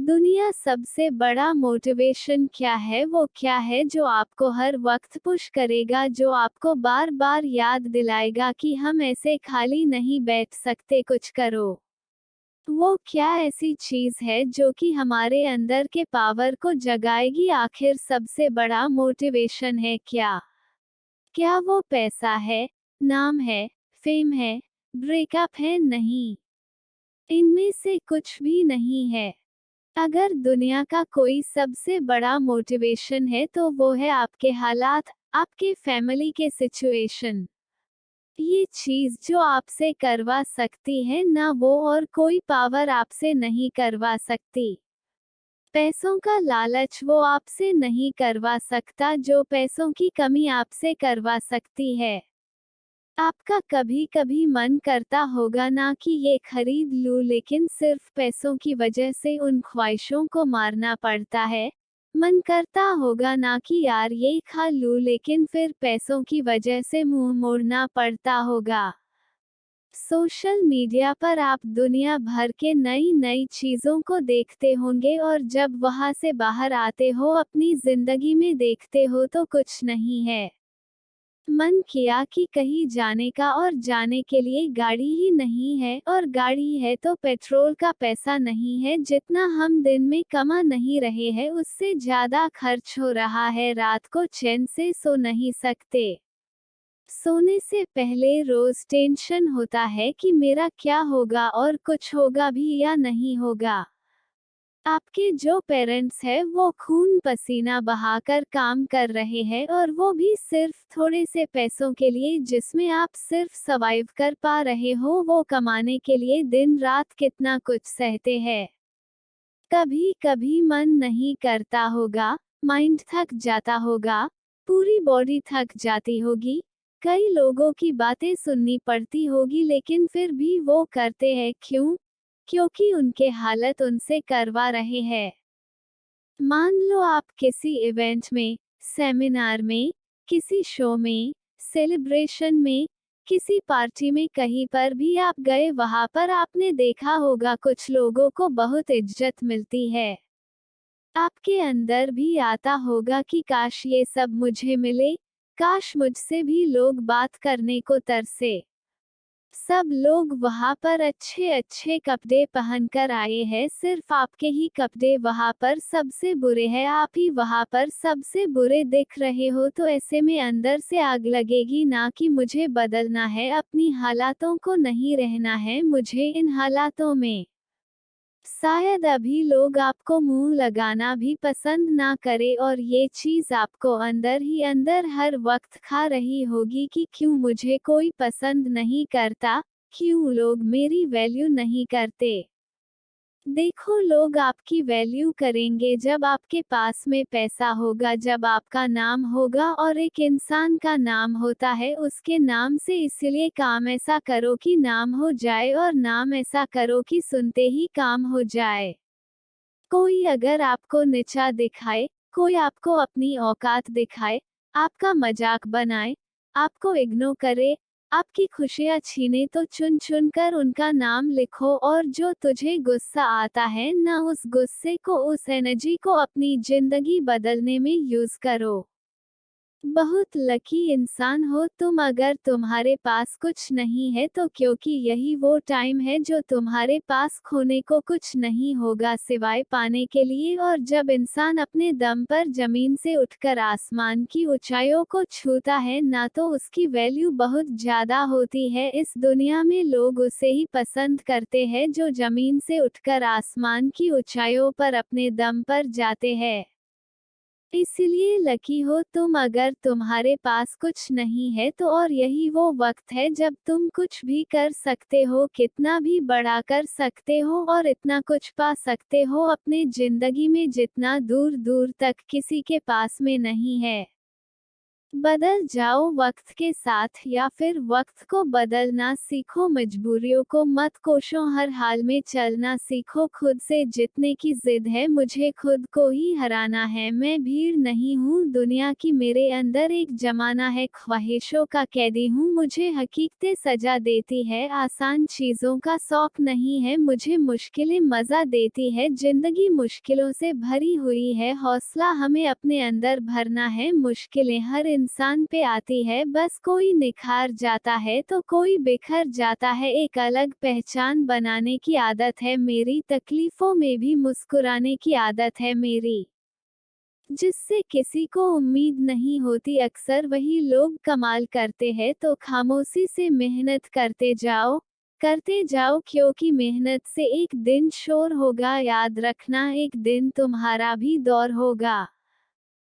दुनिया सबसे बड़ा मोटिवेशन क्या है? वो क्या है जो आपको हर वक्त पुश करेगा, जो आपको बार बार याद दिलाएगा कि हम ऐसे खाली नहीं बैठ सकते, कुछ करो। वो क्या ऐसी चीज है जो कि हमारे अंदर के पावर को जगाएगी? आखिर सबसे बड़ा मोटिवेशन है क्या? क्या वो पैसा है, नाम है, फेम है, ब्रेकअप है? नहीं, इनमें से कुछ भी नहीं है। अगर दुनिया का कोई सबसे बड़ा मोटिवेशन है तो वो है आपके हालात, आपके फैमिली के सिचुएशन। ये चीज जो आपसे करवा सकती है ना वो और कोई पावर आपसे नहीं करवा सकती। पैसों का लालच वो आपसे नहीं करवा सकता जो पैसों की कमी आपसे करवा सकती है। आपका कभी कभी मन करता होगा ना कि ये खरीद लूं, लेकिन सिर्फ पैसों की वजह से उन ख्वाहिशों को मारना पड़ता है। मन करता होगा ना कि यार ये खा लूं, लेकिन फिर पैसों की वजह से मुंह मोड़ना पड़ता होगा। सोशल मीडिया पर आप दुनिया भर के नई नई चीजों को देखते होंगे और जब वहां से बाहर आते हो अपनी जिंदगी में देखते हो तो कुछ नहीं है। मन किया कि कहीं जाने का और जाने के लिए गाड़ी ही नहीं है, और गाड़ी है तो पेट्रोल का पैसा नहीं है। जितना हम दिन में कमा नहीं रहे हैं उससे ज्यादा खर्च हो रहा है। रात को चैन से सो नहीं सकते। सोने से पहले रोज टेंशन होता है कि मेरा क्या होगा और कुछ होगा भी या नहीं होगा। आपके जो पेरेंट्स हैं वो खून पसीना बहाकर काम कर रहे हैं, और वो भी सिर्फ थोड़े से पैसों के लिए, जिसमें आप सिर्फ सर्वाइव कर पा रहे हो। वो कमाने के लिए दिन रात कितना कुछ सहते हैं। कभी कभी मन नहीं करता होगा, माइंड थक जाता होगा, पूरी बॉडी थक जाती होगी, कई लोगों की बातें सुननी पड़ती होगी, लेकिन फिर भी वो करते हैं। क्यों? क्योंकि उनके हालत उनसे करवा रहे हैं। मान लो आप किसी इवेंट में, सेमिनार में, किसी शो में, सेलिब्रेशन में, किसी पार्टी में, कहीं पर भी आप गए, वहां पर आपने देखा होगा कुछ लोगों को बहुत इज्जत मिलती है। आपके अंदर भी आता होगा कि काश ये सब मुझे मिले, काश मुझसे भी लोग बात करने को तरसे। सब लोग वहां पर अच्छे अच्छे कपड़े पहनकर आए हैं, सिर्फ आपके ही कपड़े वहां पर सबसे बुरे हैं, आप ही वहां पर सबसे बुरे दिख रहे हो। तो ऐसे में अंदर से आग लगेगी ना कि मुझे बदलना है, अपनी हालातों को नहीं रहना है मुझे इन हालातों में। शायद अभी लोग आपको मुंह लगाना भी पसंद ना करे, और ये चीज आपको अंदर ही अंदर हर वक्त खा रही होगी कि क्यों मुझे कोई पसंद नहीं करता, क्यों लोग मेरी वैल्यू नहीं करते। देखो, लोग आपकी वैल्यू करेंगे जब आपके पास में पैसा होगा, जब आपका नाम होगा, और एक इंसान का नाम होता है उसके नाम से। इसलिए काम ऐसा करो कि नाम हो जाए, और नाम ऐसा करो कि सुनते ही काम हो जाए। कोई अगर आपको नीचा दिखाए, कोई आपको अपनी औकात दिखाए, आपका मजाक बनाए, आपको इग्नोर करे, आपकी खुशियां छीने, तो चुन चुन कर उनका नाम लिखो, और जो तुझे गुस्सा आता है ना, उस गुस्से को, उस एनर्जी को अपनी जिंदगी बदलने में यूज करो। बहुत लकी इंसान हो तुम अगर तुम्हारे पास कुछ नहीं है तो, क्योंकि यही वो टाइम है जो तुम्हारे पास खोने को कुछ नहीं होगा सिवाय पाने के लिए। और जब इंसान अपने दम पर जमीन से उठकर आसमान की ऊंचाइयों को छूता है ना, तो उसकी वैल्यू बहुत ज्यादा होती है। इस दुनिया में लोग उसे ही पसंद करते हैं जो जमीन से उठकर आसमान की ऊंचाइयों पर अपने दम पर जाते हैं। इसलिए लकी हो तुम अगर तुम्हारे पास कुछ नहीं है तो, और यही वो वक्त है जब तुम कुछ भी कर सकते हो, कितना भी बड़ा कर सकते हो, और इतना कुछ पा सकते हो अपने जिंदगी में जितना दूर दूर तक किसी के पास में नहीं है। बदल जाओ वक्त के साथ या फिर वक्त को बदलना सीखो, मजबूरियों को मत कोसो, हर हाल में चलना सीखो, खुद से जीतने की जिद है, मुझे खुद को ही हराना है, मैं भीड़ नहीं हूँ दुनिया की, मेरे अंदर एक जमाना है, ख्वाहिशों का कैदी हूँ, मुझे हकीकतें सजा देती है, आसान चीज़ों का शौक नहीं है मुझे, मुश्किलें मज़ा देती है, जिंदगी मुश्किलों से भरी हुई है, हौसला हमें अपने अंदर भरना है, मुश्किलें हर इंसान पे आती है, बस कोई निखार जाता है तो कोई बिखर जाता है, एक अलग पहचान बनाने की आदत है मेरी, तकलीफों में भी मुस्कुराने की आदत है मेरी, जिससे किसी को उम्मीद नहीं होती, अक्सर वही लोग कमाल करते हैं, तो खामोशी से मेहनत करते जाओ क्योंकि मेहनत से एक दिन शोर होगा, याद रखना एक दिन तुम्हारा भी दौर होगा।